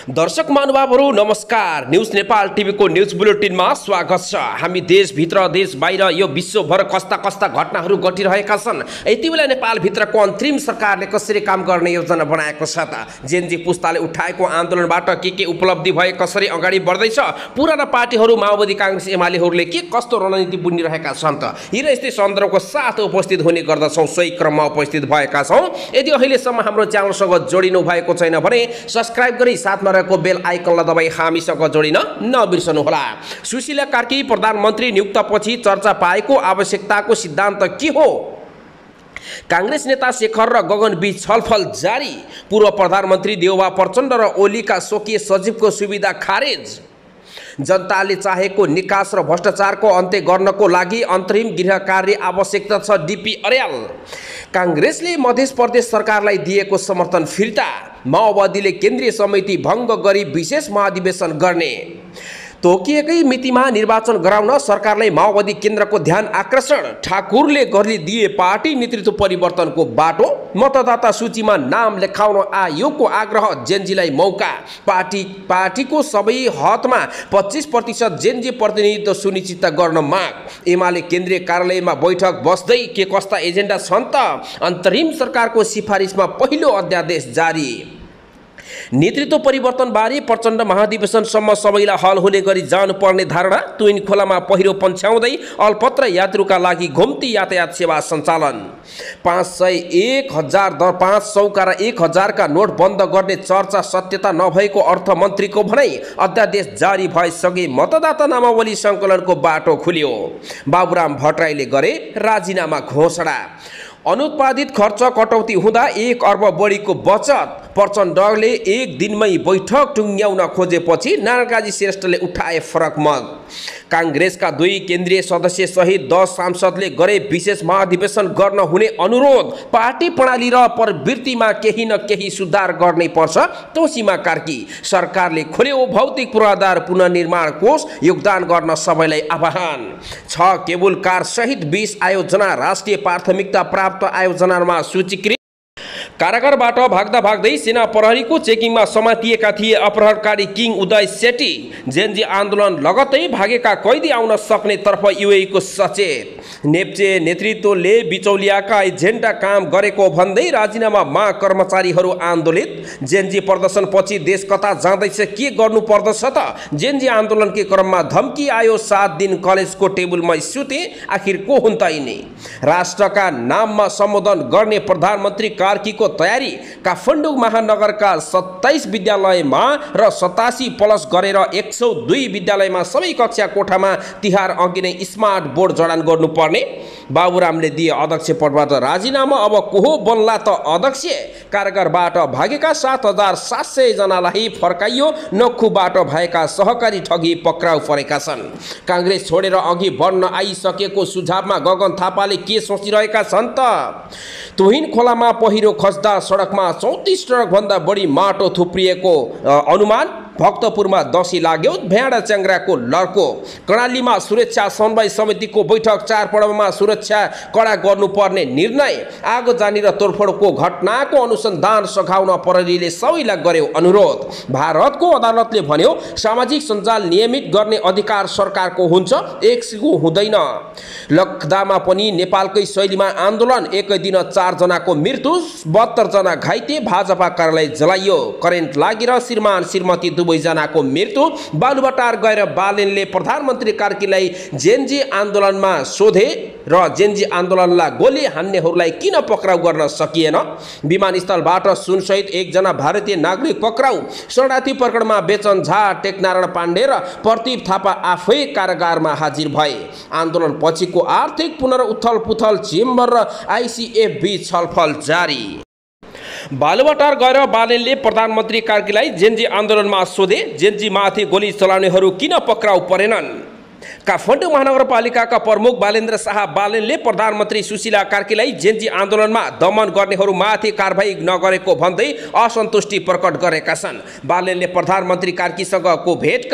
दर्शक महानुभावहरू नमस्कार। News Nepal TV को न्यूज बुलेटिनमा स्वागत छ। हामी देशभित्र देश बाहिर यो विश्वभर कस्ता कस्ता घटनाहरू घटिरहेका छन्। यति बेला नेपालभित्रको अन्तरिम सरकारले कसरी काम गर्ने योजना बनाएको छ त? जेनजी पुस्ताले उठाएको आन्दोलनबाट के उपलब्धि भए, कसरी अगाडि बढ्दैछ, पुराना पार्टीहरू माओवादी कांग्रेस एमालेहरूले के कस्तो रणनीति बुनिरहेका छन् त? यी र यस्तै सन्दर्भको साथ उपस्थित हुने गर्दछौँ। सोही क्रममा उपस्थित भएका छौँ। यदि अहिलेसम्म हाम्रो च्यानलसँग जोडिनु भएको छैन भने सब्स्क्राइब गरी साथमा रहेको बेल आइकनलाई दबाई हामीसँग जोडिन नबिर्सनुहोला। सुशीला कार्की प्रधानमन्त्री नियुक्तपछि चर्चा पाएको आवश्यकताको सिद्धान्त के हो? कांग्रेस नेता शेखर र गगन बीच छलफल जारी। पूर्व प्रधानमन्त्री देउबा प्रचण्ड र ओलीका स्वकीय सचिवको सुविधा खारेज। जनताले चाहेको निकास र भ्रष्टाचारको अन्त्य गर्नको लागि अन्तरिम गृह कार्य आवश्यकता छ। डीपी अर्याल। कांग्रेसले मध्य प्रदेश सरकारलाई दिएको समर्थन फिर्ता। माओवादीले केन्द्रीय समिति भङ्ग गरी विशेष महाधिवेशन गर्ने। तोकिएकै मितिमा निर्वाचन गराउन सरकारलाई माओवादी केन्द्रको ध्यान आकर्षण। ठाकुरले गरिदिए पार्टी नेतृत्व परिवर्तनको बाटो। मतदाता सूचीमा नाम लेखाउन आयोगको आग्रह। जेनजीलाई मौका। पार्टीको सबै हदमा 25% जेनजी प्रतिनिधित्व सुनिश्चित गर्न माग। एमाले केन्द्रीय कार्यालयमा बैठक बस्दै के कस्ता एजेन्डा छन् त? अन्तरिम सरकारको सिफारिसमा पहिलो अध्यादेश जारी। नेतृत्व परिवर्तनबारे प्रचण्ड महाधिवेशनसम्म सबैलाई हल हुने गरी जानुपर्ने धारणा। तुइन खोलामा पहिरो पन्छ्याउँदै अल्पत्र यात्रुका लागि घुम्ती यातायात सेवा सञ्चालन। 500 का र 1000 का नोट बन्द गर्ने चर्चा सत्यता नभएको अर्थमन्त्रीको भनाई। अध्यादेश जारी भएसँगै मतदाता नामावली सङ्कलनको बाटो खुल्यो। बाबुराम भट्टराईले गरे राजीनामा घोषणा। अनुत्पादित खर्च कटौती हुँदा 1 अर्ब बढीको बचत। प्रचण्डले एक दिनमै बैठक टुङ्ग्याउन खोजेपछि नारायणकाजी श्रेष्ठले उठाए फरक मत। कांग्रेसका 2 केन्द्रीय सदस्य सहित 10 सांसदले गरे विशेष महाधिवेशन गर्न हुने अनुरोध। पार्टी प्रणाली र प्रवृत्तिमा केही न केही सुधार गर्नै पर्छ। तोसीमा कार्की। सरकारले खोल्यो भौतिक पूर्वाधार पुनर्निर्माण कोष। योगदान गर्न सबैलाई आह्वान। 6 केबुल कार सहित 20 आयोजना राष्ट्रिय प्राथमिकता प्राप्त आयोजनामा सूचीकृत। कारागारबाट भाग्दा भाग्दै सेना प्रहरीको चेकिङमा समातिएका थिए अपहरणकारी किङ उदय सेठी। जेनजी आन्दोलन लगत्तै भागेका कैदी आउन सक्ने तर्फ युएईको सचेत। नेप्चे नेतृत्वले बिचौलियाका एजेन्डा काम गरेको भन्दै राजीनामा माग। कर्मचारीहरू आन्दोलित। जेनजी प्रदर्शनपछि देश कता जाँदैछ, के गर्नु पर्दछ त? जेनजी आन्दोलनकै क्रममा धम्की आयो। 7 दिन कलेजको टेबलमा सुते। आखिर को हुन् त यिनी? राष्ट्रका नाममा सम्बोधन गर्ने प्रधानमन्त्री कार्कीको तयारी। काठमाडौँ महानगरका 27 विद्यालयमा र 87+ गरेर 102 विद्यालयमा सबै कक्षा कोठामा तिहार अघि नै स्मार्ट बोर्ड जडान गर्नुपर्ने। बाबुरामले दिए अध्यक्ष पदबाट राजीनामा। अब को हो बन्ला त अध्यक्ष? कारागारबाट भागेका 7700 जनालाई फर्काइयो। नखुबाट भएका सहकारी ठगी पक्राउ परेका छन्। कांग्रेस छोडेर अघि बढ्न आइसकेको सुझावमा गगन थापाले के सोचिरहेका छन् त? तुहिन खोलामा पहिरो खस्दा सडकमा 34 ट्रक भन्दा बढी माटो थुप्रिएको अनुमान। भक्तपुरमा दसी लाग्यो। भेडा च्याङ्ग्राको लड्को। कर्णालीमा सुरक्षा समन्वय समितिको बैठक। चाडपर्वमा सुरक्षा कडा गर्नुपर्ने निर्णय। आगो जानी र तोडफोडको घटनाको अनुसन्धान सघाउन प्रहरीले सबैलाई गर्यो अनुरोध। भारतको अदालतले भन्यो सामाजिक सञ्जाल नियमित गर्ने अधिकार सरकारको हुन्छ, एक्सको हुँदैन। लखदामा पनि नेपालकै शैलीमा आन्दोलन। एकै दिन 4 जनाको मृत्यु, 72 जना घाइते। भाजपा कार्यालय जलाइयो। करेन्ट लागेर श्रीमान श्रीमती 2 जनाको मृत्यु। बालुवाटार गएर बालेनले प्रधानमन्त्री कार्कीलाई जेनजी आन्दोलनमा सोधे र जेनजी आन्दोलनलाई गोली हान्नेहरूलाई किन पक्राउ गर्न सकिएन? विमानस्थलबाट सुनसहित 1 जना भारतीय नागरिक पक्राउ। शरणार्थी प्रकरणमा बेचन झा, टेकनारायण पाण्डे र प्रदीप थापा आफै कारागारमा हाजिर भए। आन्दोलन पछिको आर्थिक पुनरुत्थल पुथल चेम्बर र आइसिएफ बीच छलफल जारी। बालुवाटार गएर बालेनले प्रधानमन्त्री कार्कीलाई जेनजी आन्दोलनमा सोधे। जेनजी माथि गोली चलाउनेहरू किन पक्राउ परेनन्? काठमाडौँ महानगरपालिकाका प्रमुख बालेन्द्र शाह बालेनले प्रधानमन्त्री सुशीला कार्कीलाई जेन्जी आन्दोलनमा दमन गर्नेहरूमाथि कारबाही नगरेको भन्दै असन्तुष्टि प्रकट गरेका छन्। बालेनले प्रधानमन्त्री कार्कीसँगको भेट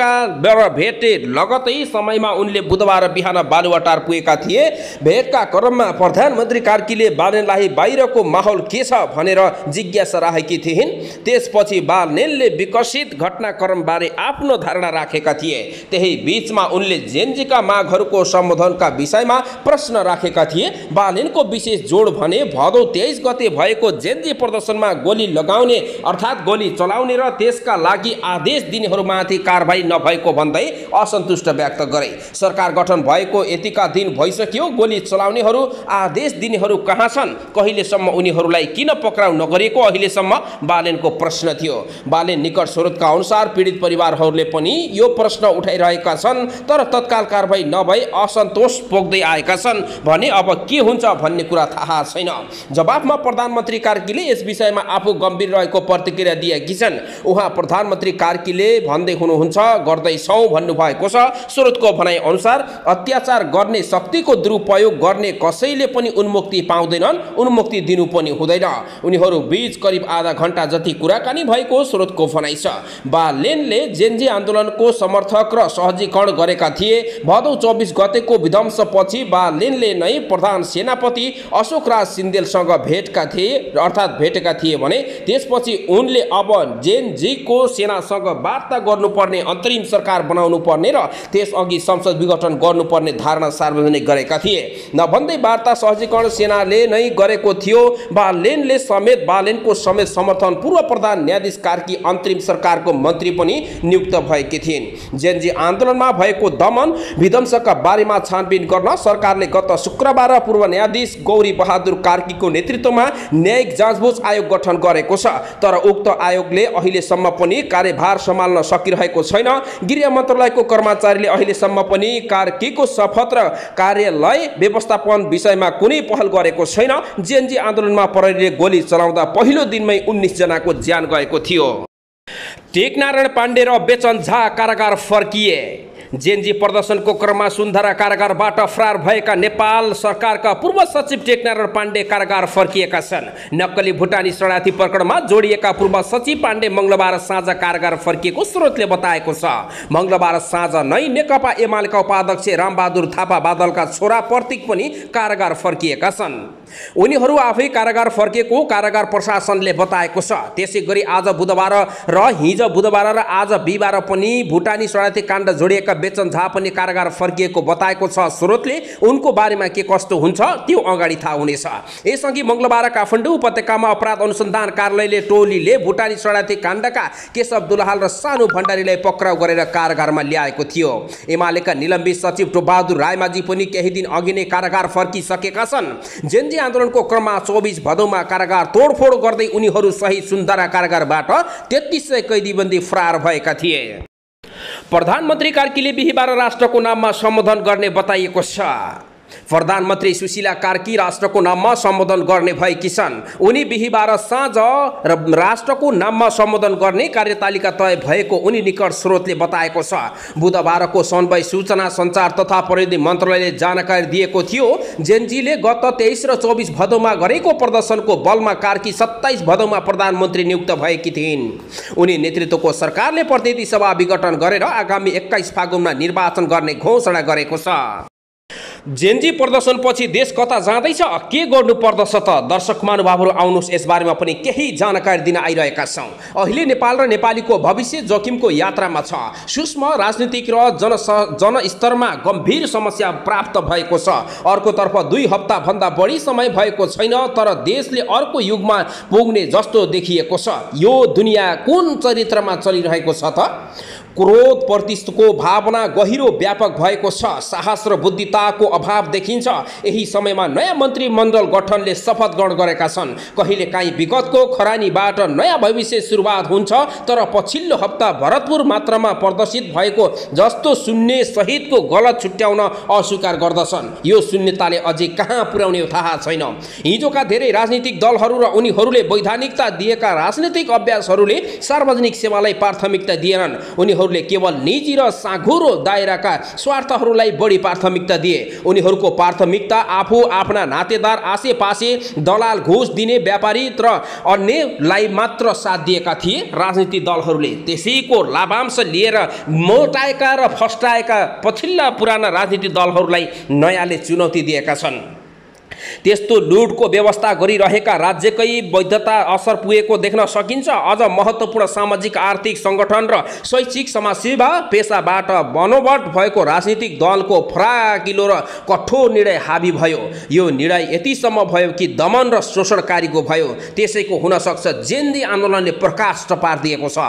लगतै समयमा उनले बुधबार बिहान बालुवाटार पुगेका थिए। भेटका क्रममा प्रधानमन्त्री कार्कीले बालेनलाई बाहिरको माहौल के छ भनेर जिज्ञासा राखेकी थिइन्। त्यसपछि बालेनले विकसित घटनाक्रमबारे आफ्नो धारणा राखेका थिए। त्यही बीचमा उनले जेन्जीका मागहरूको सम्बोधनका विषयमा प्रश्न राखेका थिए। बालेनको विशेष जोड भने भदौ 23 गते भएको जेन्जी प्रदर्शनमा गोली लगाउने अर्थात् गोली चलाउने र त्यसका लागि आदेश दिनेहरूमाथि कारबाही नभएको भन्दै असन्तुष्ट व्यक्त गरे। सरकार गठन भएको यतिका दिन भइसक्यो, गोली चलाउनेहरू आदेश दिनेहरू कहाँ छन्? कहिलेसम्म उनीहरूलाई किन पक्राउ नगरिएको अहिलेसम्म बालेनको प्रश्न थियो। बालेन निकट स्रोतका अनुसार पीडित परिवारहरूले पनि यो प्रश्न उठाइरहेका छन्, तर तत्काल कारबाही नभई असन्तोष पोख्दै आएका छन् भने अब के हुन्छ भन्ने कुरा थाहा छैन। जवाफमा प्रधानमन्त्री कार्कीले यस विषयमा आफू गम्भीर रहेको प्रतिक्रिया दिएकी छन्। उहाँ प्रधानमन्त्री कार्कीले भन्दै हुनुहुन्छ गर्दैछौँ भन्नुभएको छ। स्रोतको भनाइ अनुसार अत्याचार गर्ने शक्तिको दुरुपयोग गर्ने कसैले पनि उन्मुक्ति पाउँदैनन्, उन्मुक्ति दिनु पनि हुँदैन। उनीहरू बीच करिब आधा घण्टा जति कुराकानी भएको स्रोतको भनाइ छ। बालेनले जेन्जी आन्दोलनको समर्थक र सहजीकरण गरेका थिए। भदौ 24 गतेको विध्वंसपछि बालेनले नै प्रधान सेनापति अशोकराज सिन्देलसँग भेटेका थिए भने त्यसपछि उनले अब जेनजीको सेनासँग वार्ता गर्नुपर्ने, अन्तरिम सरकार बनाउनु पर्ने र त्यसअघि संसद विघटन गर्नुपर्ने धारणा सार्वजनिक गरेका थिए। नभन्दै वार्ता सहजीकरण सेनाले नै गरेको थियो। बालेनको समेत समर्थन पूर्व प्रधान न्यायाधीश कार्की अन्तरिम सरकारको मन्त्री पनि नियुक्त भएकी थिइन्। जेन्जी आन्दोलनमा भएको दमन विध्वंसका बारेमा छानबिन गर्न सरकारले गत शुक्रबार पूर्व न्यायाधीश गौरी बहादुर कार्कीको नेतृत्वमा न्यायिक जाँचबुझ आयोग गठन गरेको छ। तर उक्त आयोगले अहिलेसम्म पनि कार्यभार सम्हाल्न सकिरहेको छैन। गृह मन्त्रालयको कर्मचारीले अहिलेसम्म पनि कार्कीको शपथ र कार्यालय व्यवस्थापन विषयमा कुनै पहल गरेको छैन। जेन्जी आन्दोलनमा प्रहरीले गोली चलाउँदा पहिलो दिनमै 19 जनाको ज्यान गएको थियो। टेकनारायण पाण्डे र बेचन झा कारागार फर्किए। जेन्जी प्रदर्शनको क्रममा सुन्धारा कारागारबाट फरार भएका नेपाल सरकारका पूर्व सचिव टेकनारायण पाण्डे कारागार फर्किएका छन्। नक्कली भुटानी शरणार्थी प्रकरणमा जोडिएका पूर्व सचिव पाण्डे मंगलबार साँझ कारागार फर्किएको स्रोतले बताएको छ। मंगलबार साँझ नै नेकपा एमालेका उपाध्यक्ष रामबहादुर थापा बादलका छोरा प्रतीक पनि कारागार फर्किएका छन्। उनीहरू आफै कारागार फर्किएको कारागार प्रशासनले बताएको छ। त्यसैगरी आज बुधबार र हिजो बुधबार र आज बिहिबार पनि भुटानी शरणार्थी काण्ड जोडिएका बेचन झा पनि कारागार फर्किएको बताएको छ स्रोतले। उनको बारेमा के कस्तो हुन्छ त्यो अगाडि थाहा हुनेछ। यसअघि मंगलबार काठमाडौँ उपत्यकामा अपराध अनुसन्धान कार्यालयले टोलीले भुटानी शरणार्थी काण्डका केशव दुलाल र सानु भण्डारीलाई पक्राउ गरेर कारागारमा ल्याएको थियो। एमालेका निलम्बित सचिव टोपबहादुर रायमाझी पनि केही दिन अघि नै कारागार फर्किसकेका छन्। जेन्जी आन्दोलनको क्रममा 24 भदौमा कारागार तोडफोड गर्दै उनीहरू सहित सुन्धारा कारागारबाट 3300 कैदीबन्दी फरार भएका थिए। प्रधानमन्त्री कार्कीले बिहिबार राष्ट्रको नाममा सम्बोधन गर्ने बताइएको छ। प्रधानमन्त्री सुशीला कार्की राष्ट्रको नाममा सम्बोधन गर्ने भएकी छन्। उनी बिहिबार साँझ राष्ट्रको नाममा सम्बोधन गर्ने कार्यतालिका तय भएको उनी निकट स्रोतले बताएको छ। बुधबारको समन्वय सूचना सञ्चार तथा प्रविधि मन्त्रालयले जानकारी दिएको थियो। जेन्जीले गत 23 र 24 भदौमा गरेको प्रदर्शनको बलमा कार्की 27 भदौमा प्रधानमन्त्री नियुक्त भएकी थिइन्। उनी नेतृत्वको सरकारले प्रतिनिधि सभा विघटन गरेर आगामी 21 फागुनमा निर्वाचन गर्ने घोषणा गरेको छ। जेन्जी प्रदर्शनपछि देश कता जाँदैछ, के गर्नु पर्दछ त? दर्शक महानुभावहरू आउनुहोस् यसबारेमा पनि केही जानकारी दिन आइरहेका छौँ। अहिले नेपाल र नेपालीको भविष्य जोखिमको यात्रामा छ। सूक्ष्म राजनीतिक र जनस्तरमा गम्भीर समस्या प्राप्त भएको छ। अर्कोतर्फ 2 हप्ताभन्दा बढी समय भएको छैन, तर देशले अर्को युगमा पुग्ने जस्तो देखिएको छ। यो दुनियाँ कुन चरित्रमा चलिरहेको छ त? क्रोध प्रतिष्ठको भावना गहिरो व्यापक भएको छ। साहस र बुद्धिताको अभाव देखिन्छ। यही समयमा नयाँ मन्त्रीमण्डल गठनले शपथ ग्रहण गरेका छन्। कहिलेकाहीँ विगतको खरानीबाट नयाँ भविष्य सुरुवात हुन्छ, तर पछिल्लो हप्ता भरतपुर मात्रामा प्रदर्शित भएको जस्तो शून्य सहितको गलत छुट्याउन अस्वीकार गर्दछन्। यो शून्यताले अझै कहाँ पुर्याउने थाहा छैन। हिजोका धेरै राजनीतिक दलहरू र उनीहरूले वैधानिकता दिएका राजनीतिक अभ्यासहरूले सार्वजनिक सेवालाई प्राथमिकता दिएनन्। उनीहरू उनीहरूले केवल निजी र साँघुरो दायराका स्वार्थहरूलाई बढी प्राथमिकता दिए। उनीहरूको प्राथमिकता आफू, आफ्ना नातेदार, आसेपासे दलाल, घुस दिने व्यापारी र अन्यलाई मात्र साथ दिएका थिए। राजनीतिक दलहरूले त्यसैको लाभांश लिएर मोटाएका र फस्टाएका पछिल्ला पुराना राजनीतिक दलहरूलाई नयाँले चुनौती दिएका छन्। त्यस्तो लुटको व्यवस्था गरिरहेका राज्यकै वैधता असर पुगेको देख्न सकिन्छ। अझ महत्त्वपूर्ण सामाजिक, आर्थिक, सङ्गठन र शैक्षिक समाजसेवा पेसाबाट बनोबट भएको राजनीतिक दलको फराकिलो र कठोर निर्णय हाबी भयो। यो निर्णय यतिसम्म भयो कि दमन र शोषणकारीको भयो। त्यसैको हुनसक्छ जेन्दी आन्दोलनले प्रकाश पारिदिएको छ।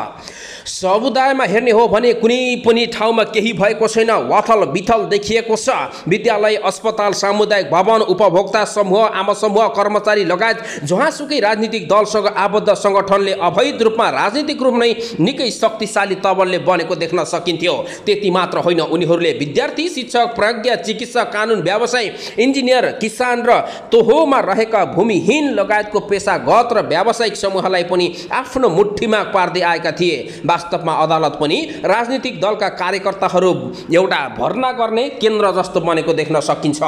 समुदायमा हेर्ने हो भने कुनै पनि ठाउँमा केही भएको छैन, वाथल बिथल देखिएको छ। विद्यालय, अस्पताल, सामुदायिक भवन, उपभोक्ता समूह, आमा समूह, कर्मचारी लगायत जहाँसुकै राजनीतिक दलसँग आबद्ध सङ्गठनले अवैध रूपमा राजनीतिक रूप नै निकै शक्तिशाली तबलले बनेको देख्न सकिन्थ्यो। त्यति मात्र होइन, उनीहरूले विद्यार्थी, शिक्षक, प्रज्ञा, चिकित्सक, कानुन व्यवसायी, इन्जिनियर, किसान र तोहोमा रहेका भूमिहीन लगायतको पेसागत र व्यावसायिक समूहलाई पनि आफ्नो मुठ्ठीमा पार्दै आएका थिए। वास्तवमा अदालत पनि राजनीतिक दलका कार्यकर्ताहरू एउटा भर्ना गर्ने केन्द्र जस्तो बनेको देख्न सकिन्छ।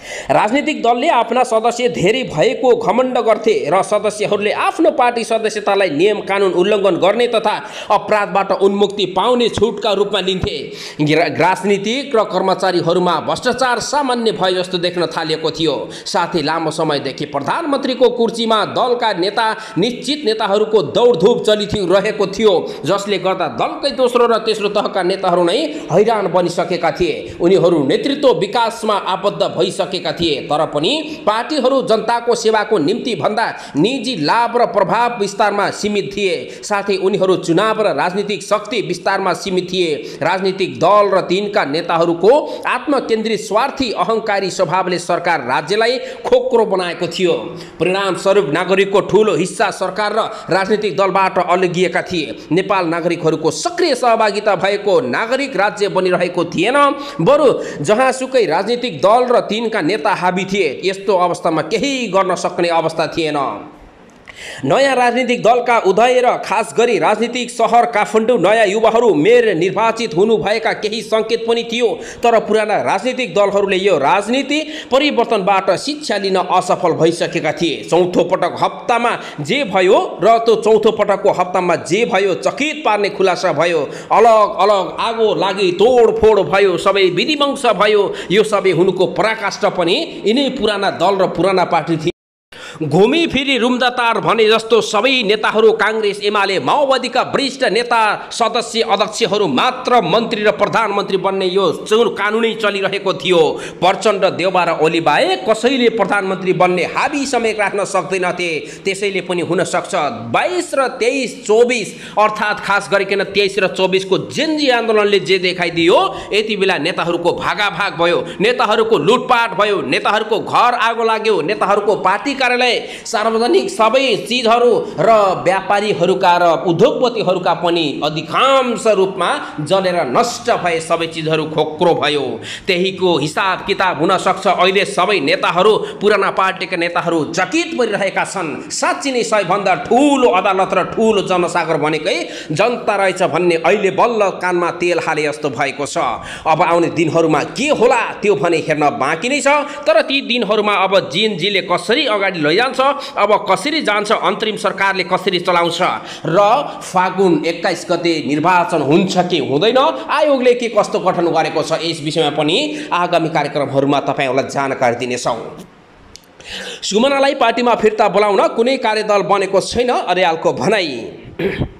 राजनीतिक दलले आफ्ना सदस्य धेरै भएको घमण्ड गर्थे र सदस्यहरूले आफ्नो पार्टी सदस्यतालाई नियम कानुन उल्लङ्घन गर्ने तथा अपराधबाट उन्मुक्ति पाउने छुटका रूपमा लिन्थे। राजनीतिक र कर्मचारीहरूमा भ्रष्टाचार सामान्य भए जस्तो देख्न थालिएको थियो। साथै लामो समयदेखि प्रधानमन्त्रीको कुर्सीमा दलका नेता, निश्चित नेताहरूको दौडधुप चलिरहेको थियो, जसले गर्दा दलकै दोस्रो र तेस्रो तहका नेताहरू नै हैरान बनिसकेका थिए। उनीहरू नेतृत्व विकासमा आबद्ध भइसके थिए, तर पनि पार्टीहरू जनताको सेवाको निम्ति भन्दा निजी लाभ र प्रभाव विस्तारमा सीमित थिए। साथै उनीहरू चुनाव र राजनीतिक शक्ति विस्तारमा सीमित थिए। राजनीतिक दल र तिनका नेताहरूको आत्मकेन्द्रित, स्वार्थी, अहङ्कारी स्वभावले सरकार राज्यलाई खोक्रो बनाएको थियो। परिणामस्वरूप नागरिकको ठूलो हिस्सा सरकार र राजनीतिक दलबाट अलगिएका थिए। नेपाल नागरिकहरूको सक्रिय सहभागिता भएको नागरिक राज्य बनिरहेको थिएन, बरु जहाँसुकै राजनीतिक दल र तिनका नेता हाबी थिए। यस्तो अवस्थामा केही गर्न सक्ने अवस्था थिएन। नयाँ राजनीतिक दलका उदय र खास गरी राजनीतिक सहर काठमाडौँ नयाँ युवाहरू मेयर निर्वाचित हुनुभएका केही सङ्केत पनि थियो। तर पुराना राजनीतिक दलहरूले यो राजनीति परिवर्तनबाट शिक्षा लिन असफल भइसकेका थिए। चौथो पटक हप्तामा जे भयो र त्यो चौथो पटकको हप्तामा जे भयो चकित पार्ने खुलासा भयो। अलग अलग आगो लागि तोडफोड भयो, सबै विधिवंश भयो। यो सबै हुनुको पराकाष्ठ पनि यिनै पुराना दल र पुराना पार्टी थिए। घुमी फिरी रुम्दातार भने जस्तो सबै नेताहरू काङ्ग्रेस, एमाले, माओवादीका वरिष्ठ नेता, सदस्य, अध्यक्षहरू मात्र मन्त्री र प्रधानमन्त्री बन्ने यो कानुनै चलिरहेको थियो। प्रचण्ड, देउबा र ओली बाहेक कसैले प्रधानमन्त्री बन्ने हाबी समेत राख्न सक्दैनथे। त्यसैले पनि हुनसक्छ 22 र 23, 24 अर्थात् खास गरिकन 23 र 24 को जेन्जी आन्दोलनले जे देखाइदियो, यति बेला नेताहरूको भागाभाग भयो, नेताहरूको लुटपाट भयो, नेताहरूको घर आगो लाग्यो, नेताहरूको पार्टी कार्यालय, सार्वजनिक सबै चिजहरू र व्यापारीहरूका र उद्योगपतिहरूका पनि अधिकांश रूपमा जलेर नष्ट भए। सबै चिजहरू खोक्रो भयो। त्यहीको हिसाब किताब हुन सक्छ। अहिले सबै नेताहरू, पुराना पार्टीका नेताहरू चकित परिरहेका छन्। साँच्चै नै सबैभन्दा ठुलो अदालत र ठुलो जनसागर भनेकै जनता रहेछ भन्ने अहिले बल्ल कानमा तेल हाले जस्तो भएको छ। अब आउने दिनहरूमा के होला त्यो भने हेर्न बाँकी नै छ। तर ती दिनहरूमा अब जिनजीले कसरी अगाडि लैजान्छ, अब कसरी जान्छ, अन्तरिम सरकारले कसरी चलाउँछ र फागुन 21 गते निर्वाचन हुन्छ कि हुँदैन, आयोगले के कस्तो गठन गरेको छ, यस विषयमा पनि आगामी कार्यक्रमहरूमा तपाईहरूलाई जानकारी दिनेछौँ। सुमनालाई पार्टीमा फिर्ता बोलाउन कुनै कार्यदल बनेको छैन, अर्यालको भनाई।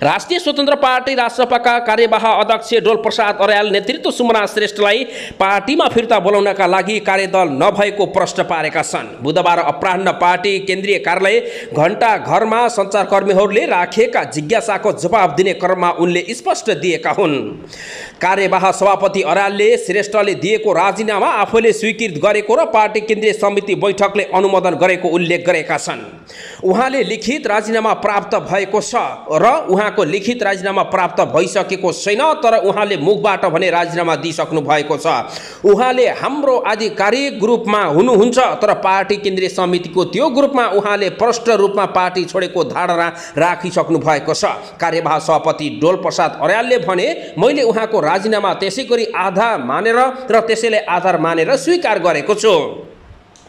राष्ट्रिय स्वतन्त्र पार्टी राजसभाका कार्यवाह अध्यक्ष डोलप्रसाद अर्याल नेतृत्व सुमना श्रेष्ठलाई पार्टीमा फिर्ता बोलाउनका लागि कार्यदल नभएको प्रश्न पारेका छन्। बुधबार अपराह्न पार्टी केन्द्रीय कार्यालय घण्टाघरमा सञ्चारकर्मीहरूले राखेका जिज्ञासाको जवाब दिने क्रममा उनले स्पष्ट दिएका हुन्। कार्यवाह सभापति अर्यालले श्रेष्ठले दिएको राजीनामा आफूले स्वीकृत गरेको र पार्टी केन्द्रीय समिति बैठकले अनुमोदन गरेको उल्लेख गरेका छन्। उहाँले लिखित राजीनामा प्राप्त भएको छ र उहाँको लिखित राजीनामा प्राप्त भइसकेको छैन, तर उहाँले मुखबाट भने राजीनामा दिइसक्नु भएको छ। उहाँले हाम्रो आधिकारिक ग्रुपमा हुनुहुन्छ, तर पार्टी केन्द्रीय समितिको त्यो ग्रुपमा उहाँले प्रष्ट रूपमा पार्टी छोडेको धारणा राखिसक्नु भएको छ। कार्यवाहक सभापति डोल प्रसाद अर्यालले भने, मैले उहाँको राजीनामा त्यसै गरी आधा मानेर र त्यसैलाई आधार मानेर स्वीकार गरेको छु।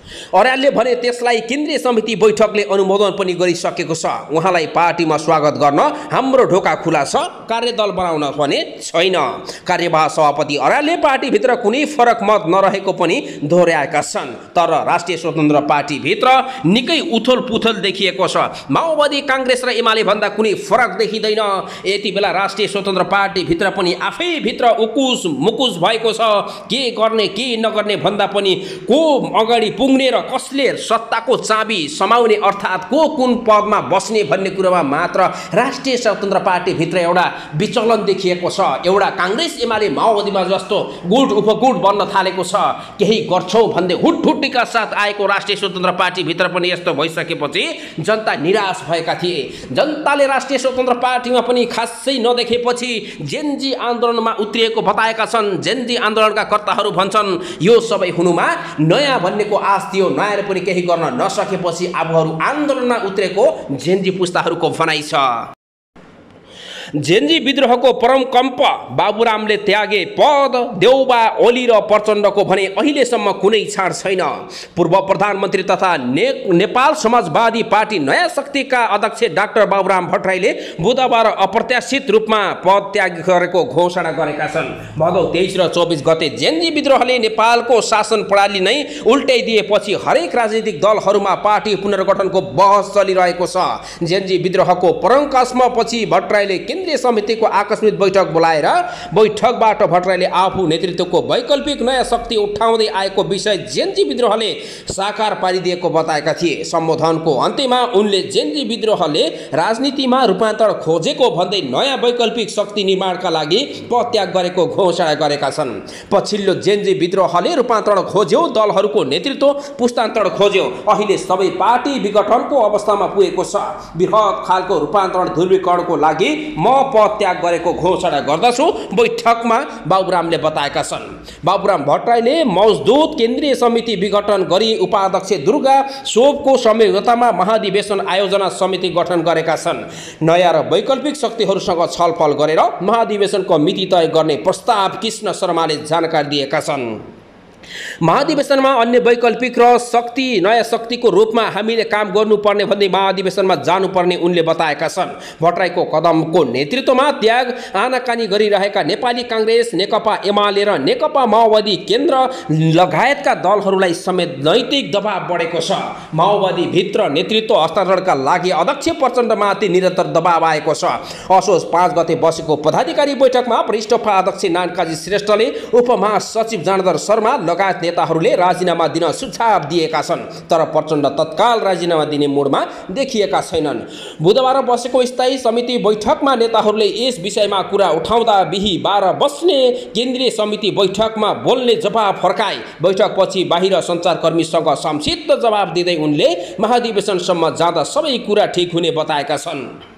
अर्यालले भने त्यसलाई केन्द्रीय समिति बैठकले अनुमोदन पनि गरिसकेको छ। उहाँलाई पार्टीमा स्वागत गर्न हाम्रो ढोका खुला छ, कार्यदल बनाउन भने छैन। कार्यवाहक सभापति अर्यालले पार्टीभित्र कुनै फरक मत नरहेको पनि दोहोर्याएका छन्, तर राष्ट्रिय स्वतन्त्र पार्टीभित्र निकै उथल पुथल देखिएको छ। माओवादी काङ्ग्रेस र एमाले भन्दा कुनै फरक देखिँदैन। यति बेला राष्ट्रिय स्वतन्त्र पार्टीभित्र पनि आफैभित्र उकुस मुकुस भएको छ। के गर्ने के नगर्ने भन्दा पनि को अगाडि पुग्ने र कसले सत्ताको चाबी समाउने अर्थात् को कुन पदमा बस्ने भन्ने कुरामा मात्र राष्ट्रिय स्वतन्त्र पार्टीभित्र एउटा विचलन देखिएको छ। एउटा काङ्ग्रेस एमाले माओवादीमा जस्तो गुट उपगुट बन्न थालेको छ। केही गर्छौ भन्दै हुटहुटीका साथ आएको राष्ट्रिय स्वतन्त्र पार्टीभित्र पनि यस्तो भइसकेपछि जनता निराश भएका थिए। जनताले राष्ट्रिय स्वतन्त्र पार्टीमा पनि खासै नदेखेपछि जेनजी आन्दोलनमा उत्रिएको बताएका छन्। जेनजी आन्दोलनका कर्ताहरू भन्छन् यो सबै हुनुमा नयाँ भन्नेको आश थियो, नयाँले पनि केही गर्न नसकेपछि आफूहरू आन्दोलनमा उत्रेको जेनजी पुस्ताहरूको भनाइ छ। जेनजी विद्रोहको परम कम्प बाबुरामले त्यागे पद, देउबा ओली र प्रचण्डको भने अहिलेसम्म कुनै छाड छैन। पूर्व प्रधानमन्त्री तथा नेपाल समाजवादी पार्टी नयाँ शक्तिका अध्यक्ष डाक्टर बाबुराम भट्टराईले बुधबार अप्रत्याशित रूपमा पद त्याग गरेको घोषणा गरेका छन्। भदौ 23 र 24 गते जेनजी विद्रोहले नेपालको शासन प्रणाली नै उल्टाइदिएपछि हरेक राजनीतिक दलहरूमा पार्टी पुनर्गठनको बहस चलिरहेको छ। जेनजी विद्रोहको परङ्कस्मपछि भट्टराईले केन्द्रीय समितिको आकस्मिक बैठक बोलाएर बैठकबाट भट्टराईले आफू नेतृत्वको वैकल्पिक नयाँ शक्ति उठाउँदै आएको विषय जेनजी विद्रोहले साकार पारिदिएको बताएका थिए। सम्बोधनको अन्त्यमा उनले जेनजी विद्रोहले राजनीतिमा रूपान्तरण खोजेको भन्दै नयाँ वैकल्पिक शक्ति निर्माणका लागि पदत्याग गरेको घोषणा गरेका छन्। पछिल्लो जेनजी विद्रोहले रूपान्तरण खोज्यो, दलहरूको नेतृत्व पुस्तान्तरण खोज्यो। अहिले सबै पार्टी विघटनको अवस्थामा पुगेको छ। बृहत खालको रूपान्तरण ध्रुवीकरणको लागि म पदत्याग गरेको घोषणा गर्दछु, बैठकमा बाबुरामले बताएका छन्। बाबुराम भट्टराईले मजदुत केन्द्रीय समिति विघटन गरी उपाध्यक्ष दुर्गा सोभको संयोजकतामा महाधिवेशन आयोजना समिति गठन गरेका छन्। नयाँ र वैकल्पिक शक्तिहरूसँग छलफल गरेर महाधिवेशनको मिति तय गर्ने प्रस्ताव कृष्ण शर्माले जानकारी दिएका छन्। महाधिवेशनमा अन्य वैकल्पिक र नयाँ शक्तिको रूपमा हामीले काम गर्नुपर्ने भन्दै महाधिवेशनमा जानुपर्ने उनले बताएका छन्। भट्टराईको कदमको नेतृत्वमा त्याग आनाकानी गरिरहेका नेपाली काङ्ग्रेस, नेकपा एमाले र नेकपा माओवादी केन्द्र लगायतका दलहरूलाई समेत नैतिक दबाव बढेको छ। माओवादी भित्र नेतृत्व हस्तान्तरणका लागि अध्यक्ष प्रचण्डमाथि निरन्तर दबाव आएको छ। असोज 5 गते बसेको पदाधिकारी बैठकमा वरिष्ठ उपाध्यक्ष नानकाजी श्रेष्ठले उपमहासचिव जानदर शर्मा लगायत नेताहरूले राजीनामा दिन सुझाव दिएका छन्, तर प्रचण्ड तत्काल राजीनामा दिने मोडमा देखिएका छैनन्। बुधबार बसेको स्थायी समिति बैठकमा नेताहरूले यस विषयमा कुरा उठाउँदा बिहीबार बस्ने केन्द्रीय समिति बैठकमा बोल्ने जवाब फर्काए। बैठकपछि बाहिर सञ्चारकर्मीसँग संक्षिप्त जवाब दिँदै उनले महाधिवेशनसम्म जाँदा सबै कुरा ठिक हुने बताएका छन्।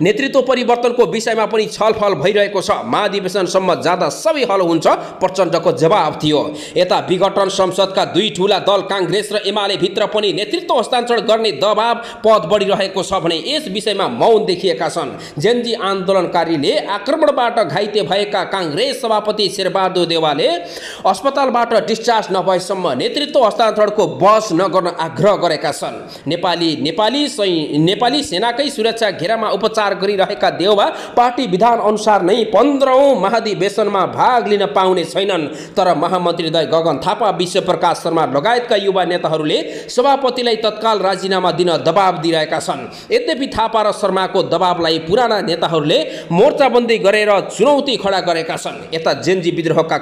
नेतृत्व परिवर्तनको विषयमा पनि छलफल भइरहेको छ। महाधिवेशनसम्म जाँदा सबै हल हुन्छ, प्रचण्डको जवाब थियो। यता विघटन संसदका दुई ठूला दल काङ्ग्रेस र एमाले भित्र पनि नेतृत्व हस्तान्तरण गर्ने दबाव पद बढिरहेको छ भने यस विषयमा मौन देखिएका छन्। जेनजी आन्दोलनकारीले आक्रमणबाट घाइते भएका काङ्ग्रेस सभापति शेरबहादुर देउवाले अस्पतालबाट डिस्चार्ज नभएसम्म नेतृत्व हस्तान्तरणको बहस नगर्न आग्रह गरेका छन्। नेपाली सेनाकै सुरक्षा घेरामा उपचार गरिरहेका देउवा पार्टी विधान अनुसार नै 15औं महाधिवेशनमा भाग लिन पाउने छैनन्, तर महामन्त्रीद्वय गगन थापा, विश्वप्रकाश शर्मा लगायतका युवा नेताहरूले सभापतिलाई तत्काल राजीनामा दिन दबाब दिइरहेका छन्। यद्यपि थापा र शर्माको दबाबलाई पुराना नेताहरूले मोर्चाबन्दी गरेर चुनौती खडा गरेका छन्। यता जेनजी विद्रोहका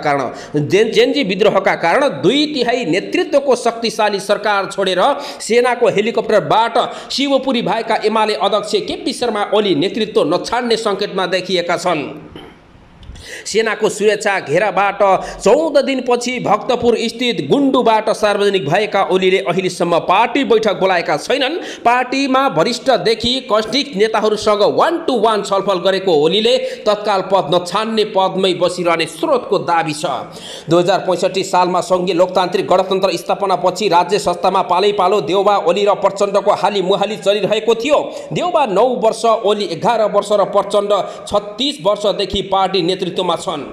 कारण 2/3 नेतृत्वको शक्तिशाली सरकार छोडेर सेनाको हेलिकप्टरबाट शिवपुरी भएका एमाले अध्यक्ष केपी शर्मा ओली नेतृत्व नछाड्ने सङ्केतमा देखिएका छन्। सेनाको सुरक्षा घेराबाट 14 दिनपछि भक्तपुर स्थित गुन्डुबाट सार्वजनिक भएका ओलीले अहिलेसम्म पार्टी बैठक बोलाएका छैनन्। पार्टीमा वरिष्ठदेखि कष्टिक नेताहरूसँग 1-to-1 छलफल गरेको ओलीले तत्काल पद नछान्ने पदमै बसिरहने स्रोतको दाबी छ। 2065 सालमा सङ्घीय लोकतान्त्रिक गणतन्त्र स्थापनापछि राज्य संस्थामा पालैपालो देउबा ओली र प्रचण्डको हाली मुहाली चलिरहेको थियो। देउबा 9 वर्ष, ओली 11 वर्ष र प्रचण्ड 36 वर्षदेखि पार्टी नेतृत्वमा छन्।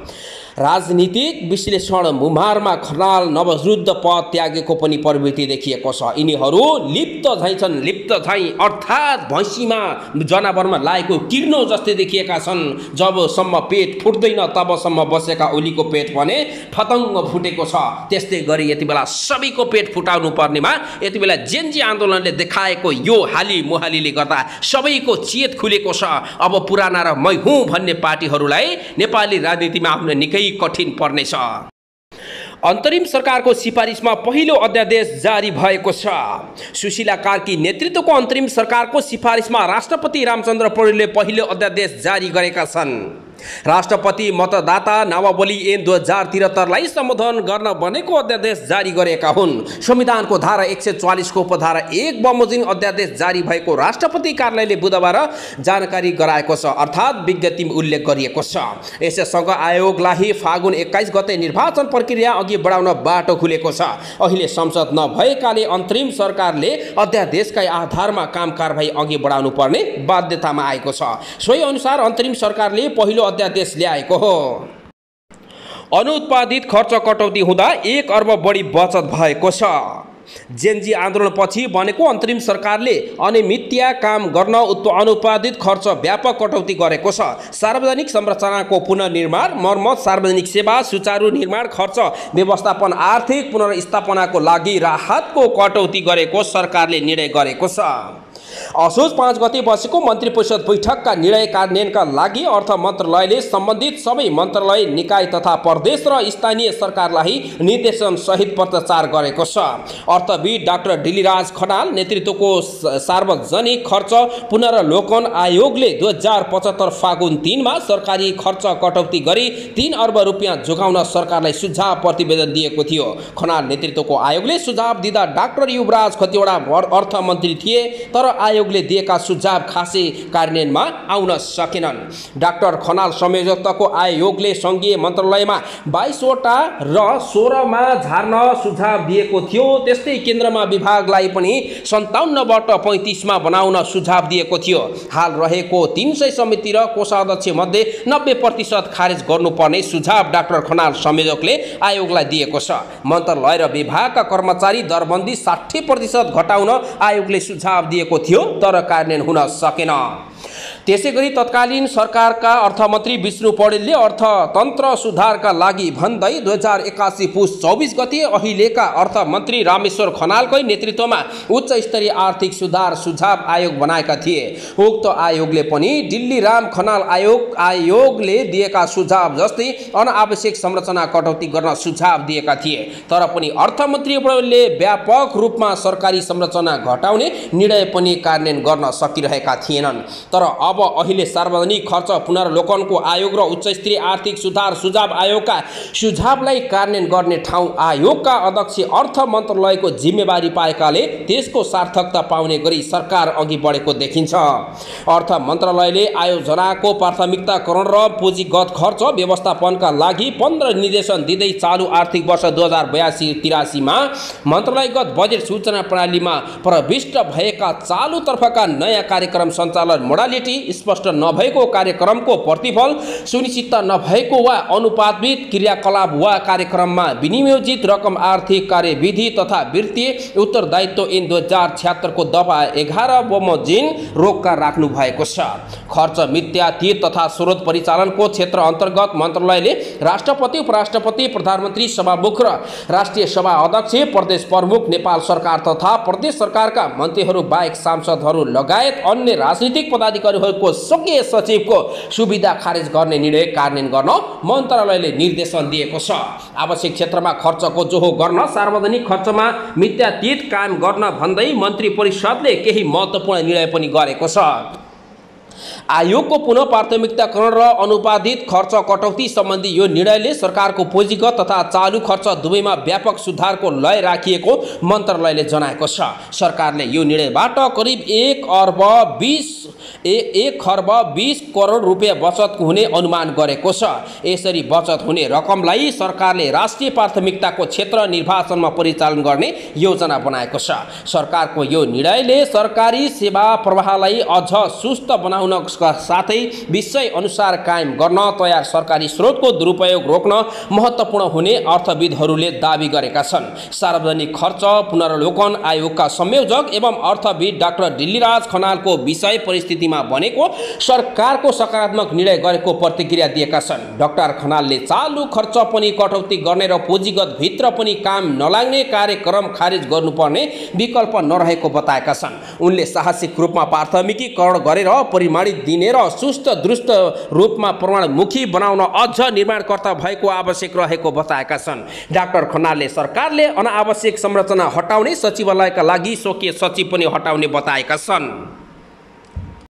राजनीतिक विश्लेषण मुमारमा खनाल नवरुद्ध पद त्यागेको पनि प्रवृत्ति देखिएको छ। यिनीहरू लिप्त झैँ छन्, लिप्त झैँ अर्थात् भैँसीमा जनावरमा लागेको किर्नो जस्तै देखिएका छन्। जबसम्म पेट फुट्दैन तबसम्म बसेका ओलीको पेट भने फतङ्ग फुटेको छ। त्यस्तै गरी यति बेला सबैको पेट फुटाउनु पर्नेमा यति बेला जेनजी आन्दोलनले देखाएको यो हाली मुहालीले गर्दा सबैको चेत खुलेको छ। अब पुराना र मै हुँ भन्ने पार्टीहरूलाई नेपाली राजनीतिमा आउन निकै कठिन पर्नेछ। अन्तरिम सरकारको सिफारिसमा पहिलो अध्यादेश जारी भएको छ। सुशीला कार्की नेतृत्वको अन्तरिम सरकारको सिफारिसमा राष्ट्रपति रामचन्द्र पौडेलले पहिलो अध्यादेश जारी गरेका छन्। राष्ट्रपति मतदाता नामावली ऐन 2073लाई सम्बोधन गर्न बनेको अध्यादेश जारी गरेका हुन्। संविधानको धारा 144 को उपधारा 1 बमोजिम अध्यादेश जारी भएको राष्ट्रपति कार्यालयले बुधबार जानकारी गराएको छ, अर्थात् विज्ञप्तिमा उल्लेख गरिएको छ। यसैसँग आयोगलाई फागुन 21 गते निर्वाचन प्रक्रिया अघि बढाउन बाटो खुलेको छ। अहिले संसद नभएकाले अन्तरिम सरकारले अध्यादेशकै आधारमा काम कारबाही अघि बढाउनु पर्ने बाध्यतामा आएको छ। सोही अनुसार अन्तरिम सरकारले पहिलो अध्यादेश ल्याएको हो। अनुत्पादित खर्च कटौती हुँदा 1 अर्ब बढी बचत भएको छ। जेनजी आन्दोलनपछि बनेको अन्तरिम सरकारले अनियमितता काम गर्न अनुत्पादित खर्च व्यापक कटौती गरेको छ। सार्वजनिक संरचनाको पुनर्निर्माण, मर्मत, सार्वजनिक सेवा सुचारू निर्माण, खर्च व्यवस्थापन, आर्थिक पुनर्स्थापनाको लागि राहतको कटौती गरेको सरकारले निर्णय गरेको छ। असोज 5 गते बसेको मन्त्री परिषद बैठकका निर्णय कार्यान्वयनका लागि अर्थ मन्त्रालयले सम्बन्धित सबै मन्त्रालय, निकाय तथा प्रदेश र स्थानीय सरकारलाई निर्देशन सहित पत्राचार गरेको छ। अर्थविद डाक्टर डिलिराज खनाल नेतृत्वको सार्वजनिक खर्च पुनरावलोकन आयोगले 2075 फागुन 3 मा सरकारी खर्च कटौती गरी 3 अर्ब रुपियाँ जोगाउन सरकारलाई सुझाव प्रतिवेदन दिएको थियो। खनाल नेतृत्वको आयोगले सुझाव दिँदा डाक्टर युवराज खतिवडा अर्थमन्त्री थिए, तर आयोगले दिएका सुझाव खासै कार्यान्वयनमा आउन सकेनन्। डाक्टर खनाल संयोजकताको आयोगले सङ्घीय मन्त्रालयमा 22 वटा र 16 मा झार्न सुझाव दिएको थियो। त्यस्तै केन्द्रमा विभागलाई पनि 57 बाट 35 मा बनाउन सुझाव दिएको थियो। हाल रहेको 300 समिति र कोषाध्यक्ष मध्ये 90% खारेज गर्नुपर्ने सुझाव डाक्टर खनाल संयोजकले आयोगलाई दिएको छ। मन्त्रालय र विभागका कर्मचारी दरबन्दी 60% घटाउन आयोगले सुझाव दिएको थियो, तर कार्यान्वयन हुन सकेन। त्यसैगरी तत्कालीन सरकारका अर्थमन्त्री विष्णु पौडेलले अर्थतन्त्र सुधारका लागि भन्दै 2081 पुस 24 गते अहिलेका अर्थमन्त्री रामेश्वर खनालकै नेतृत्वमा उच्च स्तरीय आर्थिक सुधार सुझाव आयोग बनाएका थिए। उक्त आयोगले पनि दिल्ली राम खनाल आयोगले दिएका सुझाव जस्तै अनावश्यक संरचना कटौती गर्न सुझाव दिएका थिए, तर पनि अर्थमन्त्री पौडेलले व्यापक रूपमा सरकारी संरचना घटाउने निर्णय पनि कार्यान्वयन गर्न सकिरहेका थिएनन्। तर अब अहिले सार्वजनिक खर्च पुनरावलोकनको आयोग र उच्च स्तरीय आर्थिक सुधार सुझाव आयोगका सुझावलाई कार्यान्वयन गर्ने ठाउँ आयोगका अध्यक्ष अर्थ मन्त्रालयको जिम्मेवारी पाएकाले त्यसको सार्थकता पाउने गरी सरकार अघि बढेको देखिन्छ। अर्थ मन्त्रालयले आयोजनाको प्राथमिकताकरण र पुँजीगत खर्च व्यवस्थापनका लागि 15 निर्देशन दिँदै चालु आर्थिक वर्ष 2082-83 मा मन्त्रालयगत बजेट सूचना प्रणालीमा प्रविष्ट भएका चालु तर्फका नयाँ कार्यक्रम सञ्चालन मोडालिटी, स्पष्ट नभएको कार्यक्रमको प्रतिफल, सुनिश्चित नभएको वा अनुपातवित क्रियाकलाप वा कार्यक्रममा विनियोजित रकम, आर्थिक कार्यविधि तथा वित्तीय उत्तरदायित्व ऐन 2076 को दफा 11 बमोजिम रोकका राख्नु भएको छ। खर्च मिथ्यातीत तथा स्रोत परिचालनको क्षेत्र अन्तर्गत मन्त्रालयले राष्ट्रपति, उपराष्ट्रपति, प्रधानमन्त्री, सभामुख र राष्ट्रिय सभा अध्यक्ष, प्रदेश प्रमुख, नेपाल सरकार तथा प्रदेश सरकारका मन्त्रीहरू बाहेक सांसदहरू लगायत अन्य राजनीतिक पदाधिकारीहरूको स्वकीय सचिवको सुविधा खारेज गर्ने निर्णय कार्यान्वयन गर्न मन्त्रालयले निर्देशन दिएको छ। आवश्यक क्षेत्रमा खर्चको जोहो गर्न, सार्वजनिक खर्चमा मिथ्यातीत काम गर्न भन्दै मन्त्री परिषदले केही महत्त्वपूर्ण निर्णय पनि गरेको छ। आयोगको पुनः प्राथमिकताकरण र अनुपादित खर्च कटौती सम्बन्धी यो निर्णयले सरकारको पुँजीगत तथा चालु खर्च दुवैमा व्यापक सुधारको लय राखिएको मन्त्रालयले जनाएको छ। सरकारले यो निर्णयबाट करिब 1 खर्ब 20 करोड रुपियाँ बचत हुने अनुमान गरेको छ। यसरी बचत हुने रकमलाई सरकारले राष्ट्रिय प्राथमिकताको क्षेत्र निर्वाचनमा परिचालन गर्ने योजना बनाएको छ। सरकारको यो निर्णयले सरकारी सेवा प्रवाहलाई अझ सुस्त बनाउन साथै विषय अनुसार कायम गर्न तयार सरकारी स्रोतको दुरुपयोग रोक्न महत्त्वपूर्ण हुने अर्थविदहरूले दावी गरेका छन्। सार्वजनिक खर्च पुनरावलोकन आयोगका संयोजक एवं अर्थविद डाक्टर दिल्लीराज खनालको विषय परिस्थितिमा बनेको सरकारको सकारात्मक निर्णय गरेको प्रतिक्रिया दिएका छन्। डाक्टर खनालले चालु खर्च पनि कटौती गर्ने र पुँजीगत भित्र पनि काम नलाग्ने कार्यक्रम खारेज गर्नुपर्ने विकल्प नरहेको बताएका छन्। उनले साहसिक रूपमा प्राथमिकीकरण गरेर परिमाणित दिने र सुस्त दुरुस्त रूपमा प्रमाणमुखी बनाउन अझ निर्माणकर्ता भएको आवश्यक रहेको बताएका छन्। डाक्टर खनालले सरकारले अनावश्यक संरचना हटाउने सचिवालयका लागि स्वकीय सचिव पनि हटाउने बताएका छन्।